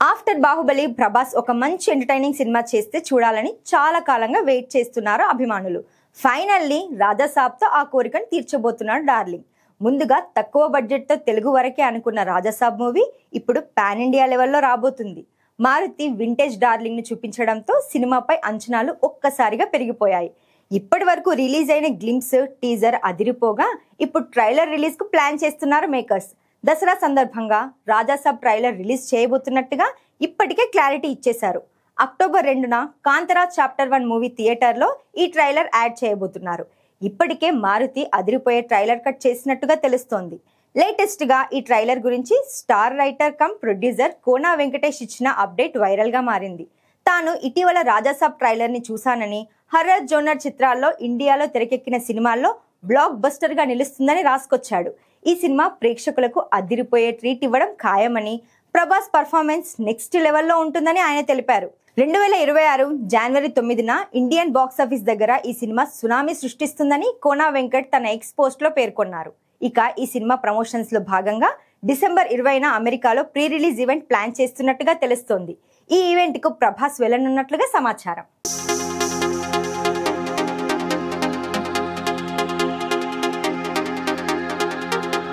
After Baahubali Prabhas ఒక మంచి entertaining cinema చేస్తే చూడాలని చాలా కాలంగా వెయిట్ చేస్తున్నారు అభిమానులు. ఫైనల్లీ రాజాసాబ్తో ఆ కోరికను తీర్చబోతున్నాడు డార్లింగ్. ముందుగా తక్కువ బడ్జెట్ తో తెలుగు వరకే అనుకున్న రాజాసాబ్ మూవీ ఇప్పుడు పాన్ ఇండియా లెవెల్లో రాబోతుంది. మారుతి వింటేజ్ డార్లింగ్ ను చూపించడంతో సినిమాపై అంచనాలు ఒక్కసారిగా పెరిగిపోయాయి. ఇప్పటి వరకు రిలీజ్ అయిన గ్లింప్స్, టీజర్ అదిరిపోగా ఇప్పుడు ట్రైలర్ రిలీజ్ కు ప్లాన్ చేస్తున్నారు మేకర్స్. దసరా సందర్భంగా రాజాసాబ్ ట్రైలర్ రిలీజ్ చేయబోతున్నట్టుగా ఇప్పటికే క్లారిటీ ఇచ్చేశారు. అక్టోబర్ 2న కాంతారా చాప్టర్ 1 మూవీ థియేటర్లో ఈ ట్రైలర్ యాడ్ చేయబోతున్నారు. ఇప్పటికే మారుతి అదిరిపోయే ట్రైలర్ కట్ చేసినట్టుగా తెలుస్తోంది. లేటెస్ట్ గా ఈ ట్రైలర్ గురించి star writer cum producer Kona Venkatesh ఇచ్చిన అప్డేట్ వైరల్ గా మారింది. తాను ఇటీవల రాజాసాబ్ ట్రైలర్ ని చూశానని, హర్రర్ జోనర్ చిత్రాల్లో ఇండియాలో తెరకెక్కిన సినిమాల్లో బ్లాక్ బస్టర్ గా నిలుస్తుందని రాసుకొచ్చాడు. ఈ సినిమా ప్రేక్షకులకు అదిరిపోయే ట్రీట్ ఇవ్వడం ఖాయమని, ప్రభాస్ పర్ఫార్మెన్స్ నెక్స్ట్ లెవెల్లో ఉంటుందని ఆయన తెలిపారు. 2026 జనవరి 9న ఇండియన్ బాక్సాఫీస్ దగ్గర ఈ సినిమా సునామీ సృష్టిస్తుందని కోనా వెంకట్ తన ఎక్స్ పోస్ట్ లో పేర్కొన్నారు. ఇక ఈ సినిమా ప్రమోషన్స్ లో భాగంగా డిసెంబర్ 20న అమెరికాలో ప్రీ రిలీజ్ ఈవెంట్ ప్లాన్ చేస్తున్నట్టుగా తెలుస్తోంది. ఈ ఈవెంట్ కు ప్రభాస్ వెళ్లనున్నట్లుగా సమాచారం.